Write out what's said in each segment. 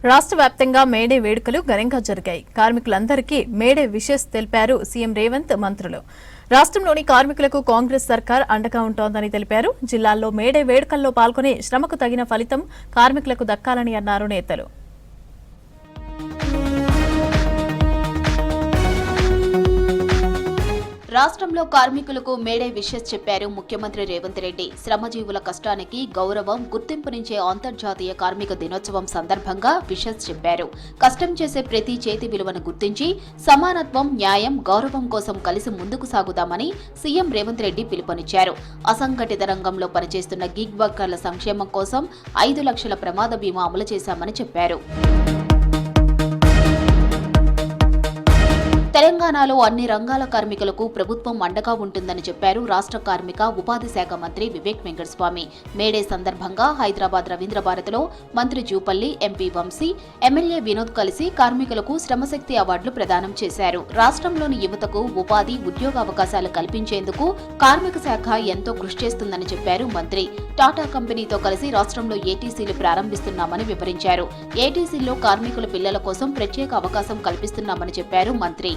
రాష్ట్ర వ్యాప్తంగా మేడే వేడుకలు ఘనంగా జరిగాయి. కార్మికులందరికీ మేడే విషెస్ తెలిపారు సీఎం రేవంత్, మంత్రులు. రాష్ట్రంలోని కార్మికులకు కాంగ్రెస్ సర్కార్ అండగా ఉంటోందని తెలిపారు. జిల్లాల్లో మేడే వేడుకల్లో పాల్గొని శ్రమకు తగిన ఫలితం కార్మికులకు దక్కాలని అన్నారు నేతలు. రాష్ట్రంలో కార్మికులకు మేడే విషెస్ చెప్పారు ముఖ్యమంత్రి రేవంత్ రెడ్డి. శ్రమజీవుల కష్టానికి గౌరవం, గుర్తింపునిచ్చే అంతర్జాతీయ కార్మిక దినోత్సవం సందర్భంగా విషెస్ చెప్పారు. కష్టం చేసే ప్రతి చేతి విలువను గుర్తించి సమానత్వం, న్యాయం, గౌరవం కోసం కలిసి ముందుకు సాగుదామని సీఎం రేవంత్ రెడ్డి పిలుపునిచ్చారు. అసంఘటిత రంగంలో పనిచేస్తున్న గిగ్ వర్కర్ల సంక్షేమం కోసం 5 లక్షల ప్రమాద బీమా అమలు చేశామని చెప్పారు. తెలంగాణలో అన్ని రంగాల కార్మికులకు ప్రభుత్వం అండగా ఉంటుందని చెప్పారు రాష్ట్ర కార్మిక, ఉపాధి శాఖ మంత్రి వివేక్ వెంకటస్వామి. మేడే సందర్భంగా హైదరాబాద్ రవీంద్ర భారతిలో మంత్రి జూపల్లి, ఎంపీ వంశీ, ఎమ్మెల్యే వినోద్ కలిసి కార్మికులకు శ్రమశక్తి అవార్డులు ప్రదానం చేశారు. రాష్ట్రంలోని యువతకు ఉపాధి, ఉద్యోగ అవకాశాలు కల్పించేందుకు కార్మిక శాఖ ఎంతో కృషి చేస్తుందని చెప్పారు మంత్రి. టాటా కంపెనీతో కలిసి రాష్ట్రంలో ఏటీసీలు ప్రారంభిస్తున్నామని వివరించారు. ఏటీసీల్లో కార్మికుల పిల్లల కోసం ప్రత్యేక అవకాశం కల్పిస్తున్నామని చెప్పారు మంత్రి.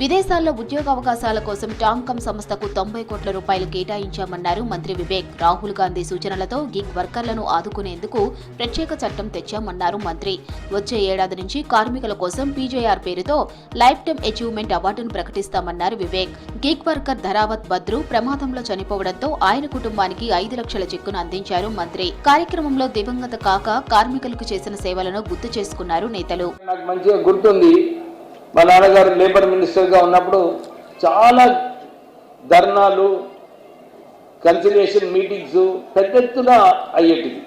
విదేశాల్లో ఉద్యోగ అవకాశాల కోసం టాంకమ్ సంస్థకు 90 కోట్ల రూపాయలు కేటాయించామన్నారు మంత్రి వివేక్. రాహుల్ గాంధీ సూచనలతో గిగ్ వర్కర్లను ఆదుకునేందుకు ప్రత్యేక చట్టం తెచ్చామన్నారు మంత్రి. వచ్చే ఏడాది నుంచి కార్మికుల కోసం పీజేఆర్ పేరుతో లైఫ్ టైమ్ అచీవ్మెంట్ అవార్డును ప్రకటిస్తామన్నారు వివేక్. గిగ్ వర్కర్ ధరావత్ బద్రు ప్రమాదంలో చనిపోవడంతో ఆయన కుటుంబానికి 5 లక్షల చెక్కును అందించారు మంత్రి. కార్యక్రమంలో దివంగత కాక కార్మికులకు చేసిన సేవలను గుర్తు చేసుకున్నారు నేతలు. మా నాన్నగారు లేబర్ మినిస్టర్గా ఉన్నప్పుడు చాలా ధర్నాలు, కన్సిలియేషన్ మీటింగ్స్ పెద్ద ఎత్తున అయ్యేటివి.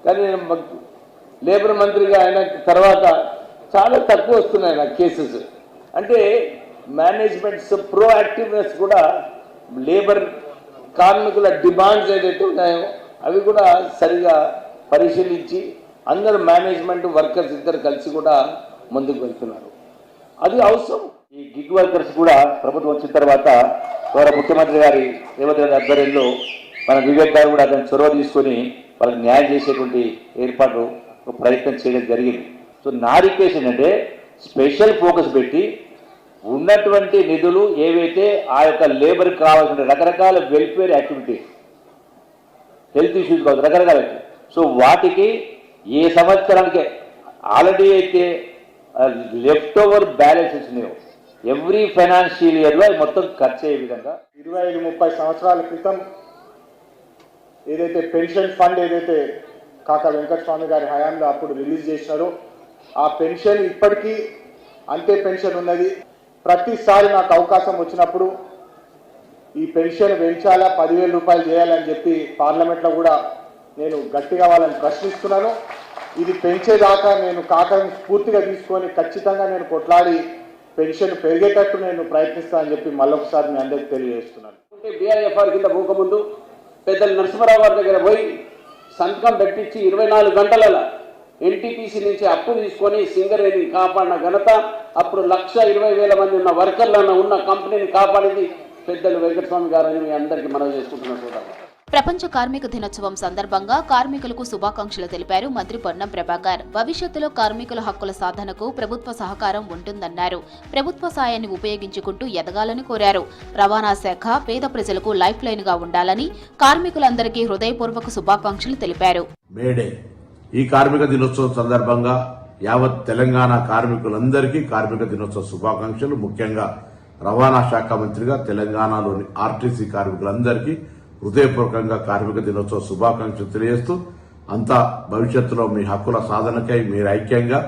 కానీ నేను లేబర్ మంత్రిగా అయిన తర్వాత చాలా తక్కువ వస్తున్నాయి నాకు కేసెస్. అంటే మేనేజ్మెంట్స్ ప్రోయాక్టివ్నెస్ కూడా, లేబర్ కార్మికుల డిమాండ్స్ ఏదైతే ఉన్నాయో అవి కూడా సరిగా పరిశీలించి అందరూ మేనేజ్మెంట్, వర్కర్స్ ఇద్దరు కలిసి కూడా ముందుకు వెళ్తున్నారు. అది అవసరం. ఈ గిగ్ వర్కర్స్ కూడా ప్రభుత్వం వచ్చిన తర్వాత గౌరవ ముఖ్యమంత్రి గారి రేవంత్ రెడ్డి ఆధ్వర్యంలో మన వివేక్ గారు కూడా దాన్ని చొరవ తీసుకొని వాళ్ళకి న్యాయం చేసేటువంటి ఏర్పాటు ప్రయత్నం చేయడం జరిగింది. సో నా రిక్వెస్ట్ ఏంటంటే స్పెషల్ ఫోకస్ పెట్టి ఉన్నటువంటి నిధులు ఏవైతే ఆ యొక్క లేబర్కి కావాల్సిన రకరకాల వెల్ఫేర్ యాక్టివిటీస్, హెల్త్ ఇష్యూస్ కావచ్చు రకరకాల, సో వాటికి ఏ సంవత్సరానికి ఆల్రెడీ అయితే లెఫ్ట్ ఓవర్ బ్యాలెన్స్ వచ్చినాయో ఎవ్రీ ఫైనాన్షియల్ ఇయర్లో అది మొత్తం ఖర్చు అయ్యే విధంగా 25-30 సంవత్సరాల క్రితం ఏదైతే పెన్షన్ ఫండ్ ఏదైతే కాకా వెంకటస్వామి గారి హయాంలో అప్పుడు రిలీజ్ చేసినారో ఆ పెన్షన్ ఇప్పటికీ అంతే పెన్షన్ ఉన్నది. ప్రతిసారి నాకు అవకాశం వచ్చినప్పుడు ఈ పెన్షన్ పెంచాలా, 10,000 రూపాయలు చేయాలని చెప్పి పార్లమెంట్లో కూడా నేను గట్టిగా వాళ్ళని ప్రశ్నిస్తున్నాను. ఇది పెంచేదాకా నేను కాకని స్ఫూర్తిగా తీసుకొని ఖచ్చితంగా నేను కొట్లాడి పెన్షన్ పెరిగేటట్టు నేను ప్రయత్నిస్తానని చెప్పి మళ్ళొకసారి మీ అందరికీ తెలియజేస్తున్నాను. బీఐఎఫ్ఆర్ కింద పోకముందు పెద్దలు నరసింహారావు గారి దగ్గర పోయి సంతకం పెట్టించి 24 గంటలలో ఎన్టీపీసీ నుంచి అప్పు తీసుకొని సింగరేణిని కాపాడిన ఘనత, అప్పుడు 1,20,000 మంది ఉన్న వర్కర్లను ఉన్న కంపెనీని కాపాడింది పెద్దలు వెంకటస్వామి గారు అని మీ అందరికీ మనవి చేసుకుంటున్నాను కూడా. ప్రపంచ కార్మిక దినోత్సవం సందర్భంగా కార్మికులకు శుభాకాంక్షలు తెలిపారు మంత్రి పొన్నం ప్రభాకర్. భవిష్యత్తులో కార్మికుల హక్కుల సాధనకు ప్రభుత్వ సహకారం ఉంటుందన్నారు. ప్రభుత్వ సాయాన్ని ఉపయోగించుకుంటూ ఎదగాలని కోరారు. రవాణా శాఖ పేద ప్రజలకు లైఫ్ లైన్ గా ఉండాలని కార్మికులందరికీ హృదయపూర్వక శుభాకాంక్షలు తెలిపారు. మేడే ఈ కార్మిక దినోత్సవం సందర్భంగా యావత్ తెలంగాణ కార్మికులందరికీ కార్మిక దినోత్సవ శుభాకాంక్షలు. ముఖ్యంగా రవాణా శాఖ మంత్రిగా తెలంగాణలోని ఆర్టీసీ కార్మికులందరికీ హృదయపూర్వకంగా కార్మిక దినోత్సవ శుభాకాంక్షలు తెలియజేస్తూ అంతా భవిష్యత్తులో మీ హక్కుల సాధనకై మీరు ఐక్యంగా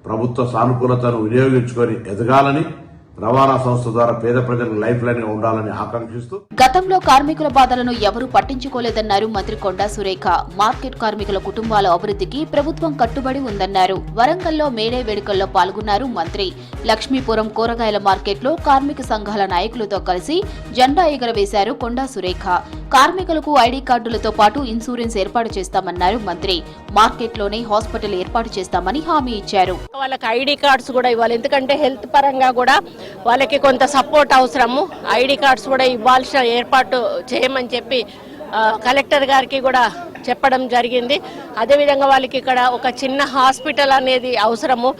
ప్రభుత్వ సానుకూలతను వినియోగించుకొని ఎదగాలని, రవాణా సంస్థ ద్వారా పేద ప్రజలకు లైఫ్ లైన్ గా ఉండాలని ఆకాంక్షిస్తూ గతంలో కార్మికుల బాధలను ఎవరూ పట్టించుకోలేదన్నారు మంత్రి కొండా సురేఖ. మార్కెట్ కార్మికుల కుటుంబాల అభివృద్ధికి ప్రభుత్వం కట్టుబడి ఉందన్నారు. వరంగల్లో మేడే వేడుకల్లో పాల్గొన్నారు మంత్రి. లక్ష్మీపురం కూరగాయల మార్కెట్లో కార్మిక సంఘాల నాయకులతో కలిసి జెండా ఎగురవేశారు కొండా సురేఖ. కార్మికులకు ఐడీ కార్డులతో పాటు ఇన్సూరెన్స్ ఏర్పాటు చేస్తామన్నారు మంత్రి. మార్కెట్లోనే హాస్పిటల్ ఏర్పాటు చేస్తామని హామీ ఇచ్చారు. వాళ్ళకి ఐడీ కార్డ్స్ కూడా ఇవ్వాలి, ఎందుకంటే హెల్త్ పరంగా కూడా వాళ్ళకి కొంత సపోర్ట్ అవసరము. ఐడీ కార్డ్స్ కూడా ఇవ్వాల్సిన ఏర్పాటు చేయమని చెప్పి కలెక్టర్ గారికి కూడా చెప్పడం జరిగింది. అదేవిధంగా వాళ్ళకి ఇక్కడ ఒక చిన్న హాస్పిటల్ అనేది అవసరము.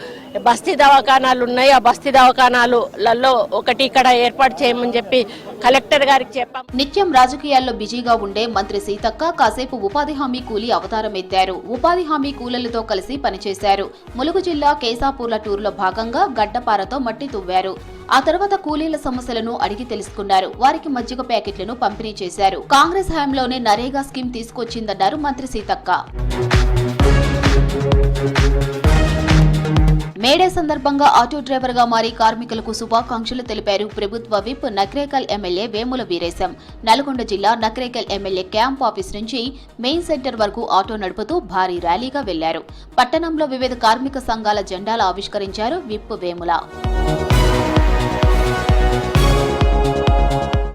బస్తీ దవాఖానాలు ఉన్నాయి, ఆ బస్తీ దవాఖానాలలో ఒకటి ఇక్కడ ఏర్పాటు చేయమని చెప్పి కలెక్టర్ గారికి చెప్పాం. నిత్యం రాజకీయాల్లో బిజీగా ఉండే మంత్రి సీతక్క కాసేపు ఉపాధి హామీ కూలీ అవతారం ఎత్తారు. ఉపాధి హామీ కూలీలతో కలిసి పనిచేశారు. ములుగు జిల్లా కేసాపూర్ల టూర్లో భాగంగా గడ్డపారతో మట్టి తువ్వారు. ఆ తర్వాత కూలీల సమస్యలను అడిగి తెలుసుకున్నారు. వారికి మజ్జిగ ప్యాకెట్లను పంపిణీ చేశారు. కాంగ్రెస్ హయాంలోనే నరేగా స్కీమ్ తీసుకొచ్చిందన్నారు మంత్రి సీతక్క. మేడే సందర్భంగా ఆటో డ్రైవర్ గా మారి కార్మికులకు శుభాకాంక్షలు తెలిపారు ప్రభుత్వ విప్ నక్రేకల్ ఎమ్మెల్యే వేముల వీరేశం. నల్గొండ జిల్లా నక్రేకల్ ఎమ్మెల్యే క్యాంప్ ఆఫీస్ నుంచి మెయిన్ సెంటర్ వరకు ఆటో నడుపుతూ భారీ ర్యాలీగా వెళ్లారు. పట్టణంలో వివిధ కార్మిక సంఘాల జెండాలు ఆవిష్కరించారు విప్ వేముల.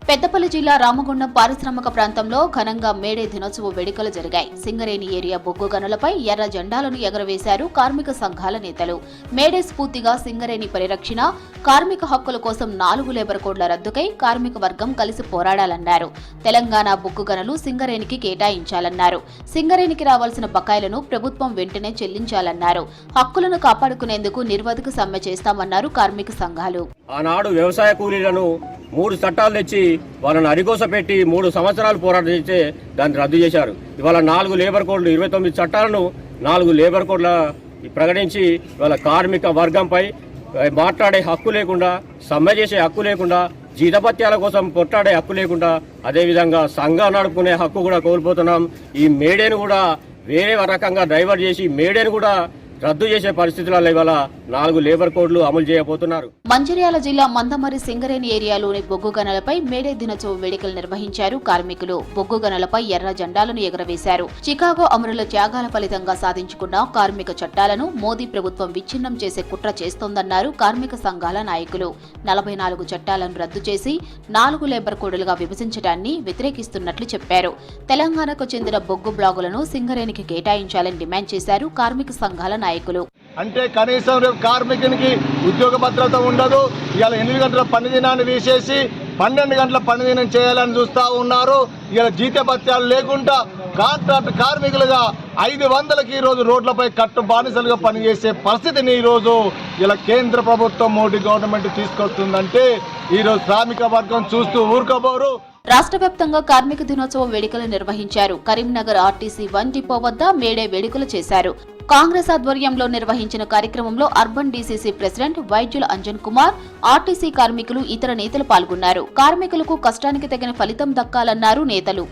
పెద్దపల్లి జిల్లా రామగుండం పారిశ్రామిక ప్రాంతంలో ఘనంగా మేడే దినోత్సవ వేడుకలు జరిగాయి. సింగరేణి ఏరియా బొగ్గు గనులపై ఎర్ర జెండాలను ఎగరవేశారు కార్మిక సంఘాల నేతలు. మేడే స్ఫూర్తిగా సింగరేణి పరిరక్షణ, కార్మిక హక్కుల కోసం 4 లేబర్ కోడ్ల రద్దుకై కార్మిక వర్గం కలిసి పోరాడాలన్నారు. తెలంగాణ బొగ్గు గనులు సింగరేణికి కేటాయించాలన్నారు. సింగరేణికి రావాల్సిన బకాయిలను ప్రభుత్వం వెంటనే చెల్లించాలన్నారు. హక్కులను కాపాడుకునేందుకు నిర్వధిక సమ్మె చేస్తామన్నారు కార్మిక సంఘాలు. ఆనాడు వ్యవసాయ కూలీలను 3 చట్టాలు తెచ్చి వాళ్ళని అరిగోస పెట్టి 3 సంవత్సరాలు పోరాటం చేస్తే దాన్ని రద్దు చేశారు. ఇవాళ 4 లేబర్ కోడ్లు 29 చట్టాలను 4 లేబర్ కోడ్ల ప్రకటించి ఇవాళ కార్మిక వర్గంపై మాట్లాడే హక్కు లేకుండా, సమ్మె చేసే హక్కు లేకుండా, జీతభత్యాల కోసం కొట్లాడే హక్కు లేకుండా, అదేవిధంగా సంఘం నడుపుకునే హక్కు కూడా కోల్పోతున్నాం. ఈ మేడేను కూడా వేరే రకంగా డైవర్ట్ చేసి మేడేను కూడా రద్దు చేసే పరిస్థితులలో ఇవాళ 4 లేబర్ కోడ్లు అమలు చేయబోతున్నారు. మంచిర్యాల జిల్లా మందమర్రి సింగరేణి ఏరియాలోని బొగ్గు గనులపై మేడే దినోత్సవ వేడుకలు నిర్వహించారు కార్మికులు. బొగ్గు గనులపై ఎర్ర జెండాలను ఎగరవేశారు. చికాగో అమరుల త్యాగాల ఫలితంగా సాధించుకున్న కార్మిక చట్టాలను మోదీ ప్రభుత్వం విచ్ఛిన్నం చేసే కుట్ర చేస్తోందన్నారు కార్మిక సంఘాల నాయకులు. 44 చట్టాలను రద్దు చేసి 4 లేబర్ కోడ్లుగా విభజించడాన్ని వ్యతిరేకిస్తున్నట్లు చెప్పారు. తెలంగాణకు చెందిన బొగ్గు బ్లాగులను సింగరేణికి కేటాయించాలని డిమాండ్ చేశారు కార్మిక సంఘాల నాయకులు. అంటే కనీసం కార్మికునికి ఉద్యోగ భద్రత ఉండదు. ఇవాళ 8 గంటల పని దినాన్ని తీసేసి 12 గంటల పని దినం చేయాలని చూస్తూ ఉన్నారు. ఇవాళ జీతభత్యాలు లేకుండా కాంట్రాక్ట్ కార్మికులుగా 500కి ఈరోజు రోడ్లపై కట్టు బానిసలుగా పనిచేసే పరిస్థితిని ఈరోజు ఇలా కేంద్ర ప్రభుత్వం మోడీ గవర్నమెంట్ తీసుకొస్తుందంటే ఈరోజు శ్రామిక వర్గం చూస్తూ ఊరుకోబోరు. రాష్ట్ర వ్యాప్తంగా కార్మిక దినోత్సవ వేడుకలు నిర్వహించారు. కరీంనగర్ ఆర్టీసీ 1 డిపో వద్ద మేడే వేడుకలు చేశారు. కాంగ్రెస్ ఆధ్వర్యంలో నిర్వహించిన కార్యక్రమంలో అర్బన్ డీసీసీ ప్రెసిడెంట్ వైద్యుల అంజన్ కుమార్, ఆర్టీసీ కార్మికులు, ఇతర నేతలు పాల్గొన్నారు. కార్మికులకు కష్టానికి తగిన ఫలితం దక్కాలన్నారు నేతలు.